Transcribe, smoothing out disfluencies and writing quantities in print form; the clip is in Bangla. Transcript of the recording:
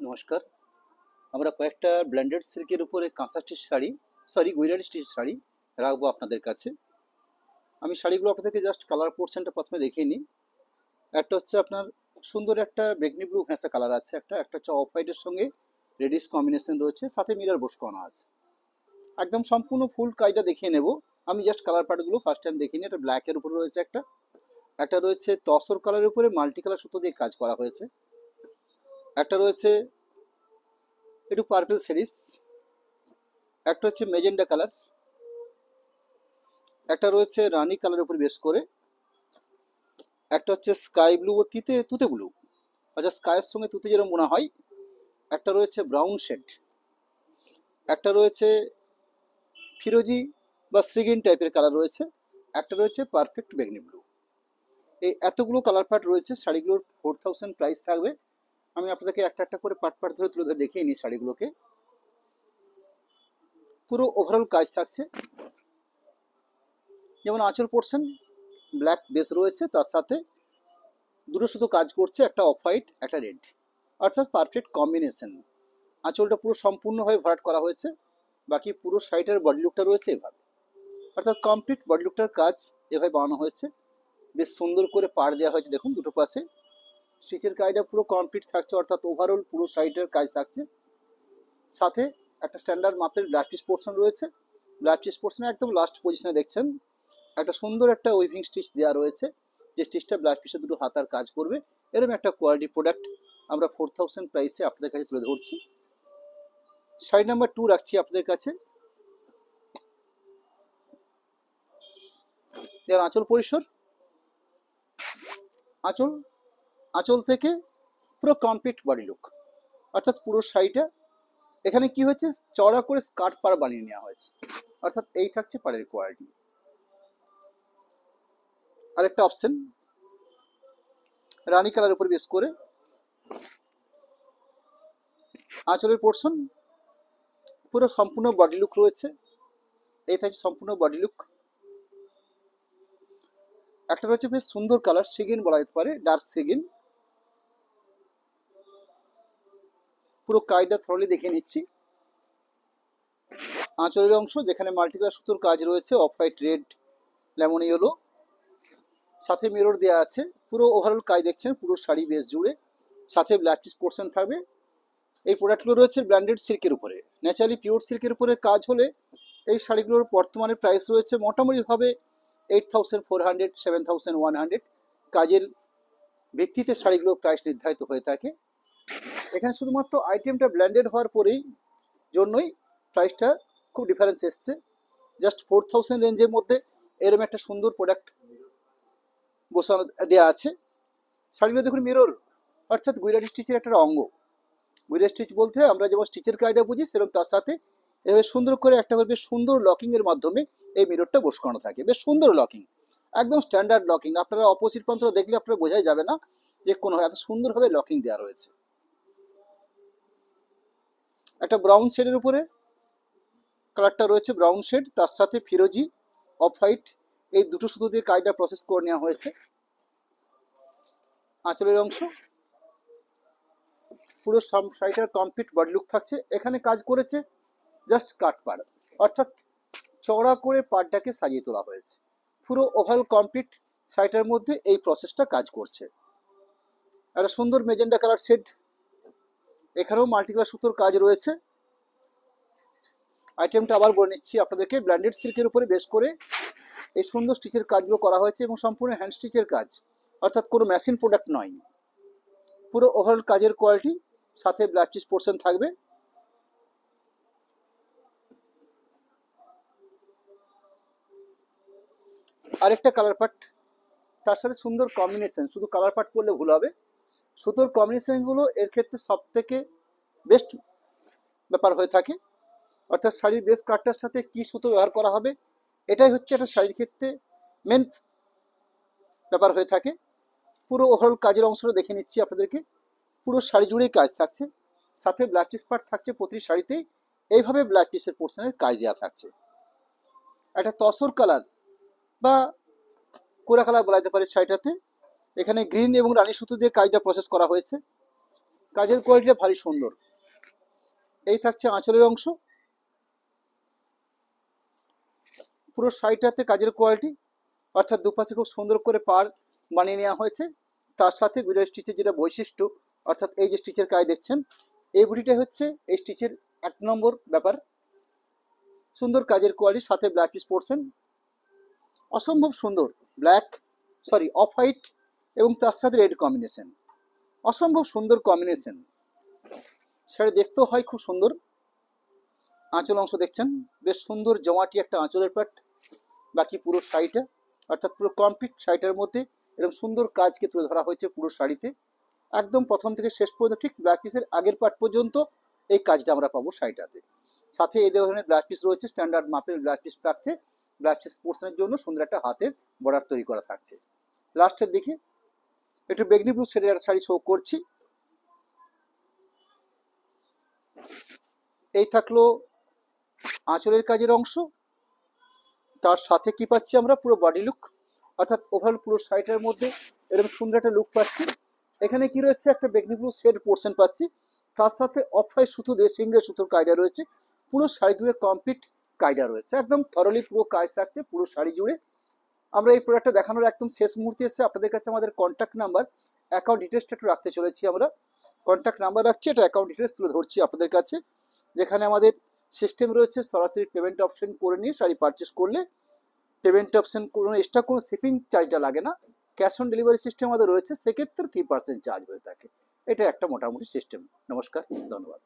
নমস্কার। আমরা কয়েকটা ব্লেন্ডেড সিল্কের উপরে কাঁথা স্টিচ শাড়ি গুজরাটি স্টিচ শাড়ি রাখবো আপনাদের কাছে। আমি শাড়িগুলো আপনাদেরকে জাস্ট কালার পোর্শনটা প্রথমে দেখিয়ে নিই। একটা হচ্ছে আপনার সুন্দর একটা বেগনি ব্লু ঘেঁষা কালার আছে, একটা হচ্ছে অফ হোয়াইটের সঙ্গে রেডিশ কম্বিনেশন রয়েছে, সাথে মিরর বস করা আছে। একদম সম্পূর্ণ ফুল কাজটা দেখিয়ে নেব। আমি জাস্ট কালার পার্টগুলো ফার্স্ট টাইম দেখিনি। এটা ব্ল্যাকের উপরে রয়েছে, একটা রয়েছে তসর কালারের উপরে মাল্টি কালার সুতো দিয়ে কাজ করা হয়েছে, একটা রয়েছে একটু পার্পল সিরিজ, একটা হচ্ছে মেজেন্ডা কালার, একটা রয়েছে রানী কালারের উপর বেস করে, একটা হচ্ছে স্কাই ব্লু ও তুতে ব্লু, আচ্ছা স্কাইয়ের সঙ্গে তুতে যেরকম মনে হয়, একটা রয়েছে ব্রাউন শেড, একটা রয়েছে ফিরোজি বা শ্রীগিন টাইপের কালার রয়েছে, একটা রয়েছে পারফেক্ট বেগনি ব্লু। এই এতগুলো কালার পার্ট রয়েছে। শাড়িগুলোর 4000 প্রাইস থাকবে। আমি আপনাদেরকে একটা একটা করে পার্ট পার্ট ধরে তুলে ধরে দেখিয়ে নিই শাড়িগুলোকে। পুরো ওভারঅল কাজ থাকছে। যেমন আঁচল পোর্শন ব্ল্যাক বেস রয়েছে, তার সাথে দুটো শুধু কাজ করছে, একটা অফ হোয়াইট একটা রেড, অর্থাৎ পারফেক্ট কম্বিনেশন। আঁচলটা পুরো সম্পূর্ণভাবে ভরাট করা হয়েছে, বাকি পুরো শাড়িটার বডি লুকটা রয়েছে এভাবে, অর্থাৎ কমপ্লিট বডি লুকটার কাজ এভাবে বানানো হয়েছে। বেশ সুন্দর করে পাড় দেওয়া হয়েছে, দেখুন দুটো পাশে স্টিচের কাজটা পুরো কমপ্লিট থাকছে, অর্থাৎ ওভারঅল পুরো শাড়িটার কাজ থাকছে। সাথে একটা স্ট্যান্ডার্ড মাপের ব্ল্যাক পিস পোর্শন রয়েছে। ব্ল্যাক পিস পোর্শনে একদম লাস্ট পজিশনে দেখছেন একটা সুন্দর একটা উইভিং স্টিচ দেওয়া রয়েছে, যে স্টিচটা ব্ল্যাক পিসে দুটো হাতার কাজ করবে। এরকম একটা কোয়ালিটি প্রোডাক্ট আমরা 4000 প্রাইসে আপনাদের কাছে তুলে ধরছি। শাড়ি নাম্বার 2 রাখছি আপনাদের কাছে। এর আঁচল পরিসর, আঁচল আঁচল থেকে পুরো কমপ্লিট বডি লুক, অর্থাৎ পুরো শাড়িটা এখানে কি হয়েছে, চওড়া করে স্কার্ট পাড় বানিয়ে নেওয়া হয়েছে, অর্থাৎ এই থাকছে পাড়ের কোয়ালিটি। আরেকটা অপশন রানী কালার উপর বেস করে আঁচলের পোর্শন পুরো সম্পূর্ণ বডি লুক রয়েছে, এই থাকছে সম্পূর্ণ বডি লুক। একটা রয়েছে বেশ সুন্দর কালার, সিগিন বলা যেতে পারে, ডার্ক সিগিন। পুরো কাজটা থ্রলি দেখে নিচ্ছি। আঁচলের অংশ যেখানে মাল্টিকালার সুতোর কাজ রয়েছে, off white red lemon yellow, সাথে মিরর দেওয়া আছে। পুরো ওভারঅল কাজ দেখছেন পুরো শাড়ি বেস জুড়ে, সাথে ব্ল্যাক পিস পোর্শন থাকবে। এই প্রোডাক্টগুলো রয়েছে ব্র্যান্ডেড সিল্কের উপরে, ন্যাচারালি পিওর সিল্কের উপরে কাজ হলে এই শাড়িগুলোর বর্তমানে প্রাইস রয়েছে মোটামুটিভাবে 8400 7100। কাজের ভিত্তিতে শাড়িগুলোর প্রাইস নির্ধারিত হয়ে থাকে। এখানে শুধুমাত্র আইটেমটা ব্ল্যান্ডেড হওয়ার পরেই জন্যই প্রাইসটা খুব ডিফারেন্স এসছে। জাস্ট 4000 রেঞ্জের মধ্যে এরকম একটা সুন্দর প্রোডাক্ট বসানো দেওয়া আছে। শাড়িগুলো দেখুন মিরর, অর্থাৎ গুজরাটি স্টিচের একটা অঙ্গ। গুজরাটি স্টিচ বলতে আমরা যেমন স্টিচের কাজটা বুঝি, সেরকম তার সাথে এভাবে সুন্দর করে একটা বেশ সুন্দর লকিং এর মাধ্যমে এই মিররটা বস করানো থাকে। বেশ সুন্দর লকিং, একদম স্ট্যান্ডার্ড লকিং। আপনারা অপোজিট প্রান্ত দেখলে আপনারা বোঝাই যাবে না যে কোনো এত সুন্দরভাবে লকিং দেওয়া রয়েছে। একটা ব্রাউন শেডের উপরে কালারটা রয়েছে, ব্রাউন শেড, তার সাথে ফিরোজি অফ হোয়াইট, এই দুটো সুতো দিয়ে কাজটা প্রসেস করে নেওয়া হয়েছে। আঁচলের অংশ পুরো শাড়িটার কমপ্লিট বডি লুক থাকছে। এখানে কাজ করেছে জাস্ট কাট পাড়, অর্থাৎ চওড়া করে পাড়টাকে সাজিয়ে তোলা হয়েছে। পুরো ওভারঅল কমপ্লিট শাড়িটার মধ্যে এই প্রসেসটা কাজ করছে। একটা সুন্দর মেজেন্ডা কালার শেড, এখানেও মাল্টিকালার সুতোর কাজ রয়েছে। আইটেমটা আবার বলে নিচ্ছি আপনাদেরকে, ব্র্যান্ডেড সিল্কের উপরে বেশ করে এই সুন্দর স্টিচের কাজগুলো করা হয়েছে এবং সম্পূর্ণ হ্যান্ড স্টিচের কাজ, অর্থাৎ কোনো মেশিন প্রোডাক্ট নয়। পুরো ওভারঅল কাজের কোয়ালিটি, সাথে ব্ল্যাক পিস পোর্শন থাকবে। আরেকটা কালার পার্ট, তার সাথে সুন্দর কম্বিনেশন, শুধু কালার পার্ট করলে ভুল হবে, সুতোর কম্বিনেশনগুলো এর ক্ষেত্রে সব থেকে বেস্ট ব্যাপার হয়ে থাকে। অর্থাৎ শাড়ির বেস কাটটার সাথে কি সুতো ব্যবহার করা হবে, এটাই হচ্ছে একটা শাড়ির ক্ষেত্রে মেন ব্যাপার হয়ে থাকে। পুরো ওভারঅল কাজের অংশটা দেখে নিচ্ছি আপনাদেরকে। পুরো শাড়ি জুড়েই কাজ থাকছে, সাথে ব্ল্যাক পিস পার্ট থাকছে প্রতি শাড়িতেই, এইভাবে ব্ল্যাক পিসের পোর্শনের কাজ দেওয়া থাকছে। একটা তসর কালার বা কোরা কালার বলা যেতে পারে শাড়িটাতে। এখানে গ্রিন এবং রানী সুতো দিয়ে কাজটা প্রসেস করা হয়েছে। কাজের কোয়ালিটিটা ভারী সুন্দর। এই থাকছে আঁচলের অংশ, পুরো শাড়িটাতে কাজের কোয়ালিটি, অর্থাৎ দুপাশে খুব সুন্দর করে পাড় বানিয়ে নেওয়া হয়েছে। তার সাথে গুজরাট স্টিচের যেটা বৈশিষ্ট্য, অর্থাৎ এই যে স্টিচের কাজ দেখছেন, এই বুটিটা হচ্ছে এই স্টিচের 1 নম্বর ব্যাপার। সুন্দর কাজের কোয়ালিটি, সাথে ব্ল্যাক পিস পোর্শন, অসম্ভব সুন্দর। অফ হোয়াইট এবং তার সাথে রেড কম্বিনেশন, অসম্ভব সুন্দর কম্বিনেশন। শাড়ি দেখতেও হয় খুব সুন্দর। আঁচল অংশ দেখছেন, বেশ সুন্দর জমাটি একটা আঁচলের পাট। বাকি পুরো শাড়িটা, অর্থাৎ পুরো কমপ্লিট শাড়িটার মধ্যে এরকম সুন্দর কাজকে তুলে ধরা হয়েছে পুরো শাড়িতে। একদম প্রথম থেকে শেষ পর্যন্ত, ঠিক ব্ল্যাক পিসের আগের পার্ট পর্যন্ত এই কাজটা আমরা পাবো শাড়িটাতে। সাথে এই ধরনের ব্ল্যাক পিস রয়েছে, স্ট্যান্ডার্ড মাপের ব্ল্যাক পিস থাকছে। ব্ল্যাক পিস পোর্শনের জন্য সুন্দর একটা হাতের বর্ডার তৈরি করা থাকছে। লাস্টের দিকে একটু বেগনি ব্লু শেডের শাড়ি শো করছি। এই থাকলো আঁচলের কাজের অংশ। তার সাথে কি পাচ্ছি আমরা, পুরো বডি লুক, অর্থাৎ ওভারঅল পুরো শাড়িটার মধ্যে এরকম সুন্দর একটা লুক পাচ্ছি। এখানে কি রয়েছে, একটা বেগনি ব্লু শেড পোর্শন পাচ্ছি, তার সাথে অফ হোয়াইট সুতো দিয়ে সিঙ্গেল সুতোর কায়দা রয়েছে। পুরো শাড়ি জুড়ে কমপ্লিট কায়দা রয়েছে, একদম থরলি পুরো কাজ থাকছে পুরো শাড়ি জুড়ে। আমরা এই প্রোডাক্টটা দেখানোর একদম শেষ মুহূর্তে এসে আপনাদের কাছে আমাদের কন্ট্যাক্ট নাম্বার, অ্যাকাউন্ট ডিটেলসটা একটু রাখতে চলেছি। আমরা কন্ট্যাক্ট নাম্বার রাখছি, এটা অ্যাকাউন্ট ডিটেলস তুলে ধরছি আপনাদের কাছে, যেখানে আমাদের সিস্টেম রয়েছে সরাসরি পেমেন্ট অপশন করে নিয়ে শাড়ি পারচেস করলে পেমেন্ট অপশন কোনো এক্সট্রা কোনো শিপিং চার্জটা লাগে না। ক্যাশ অন ডেলিভারি সিস্টেম আমাদের রয়েছে, সেক্ষেত্রে 3% চার্জ হয়ে থাকে। এটা একটা মোটামুটি সিস্টেম। নমস্কার, ধন্যবাদ।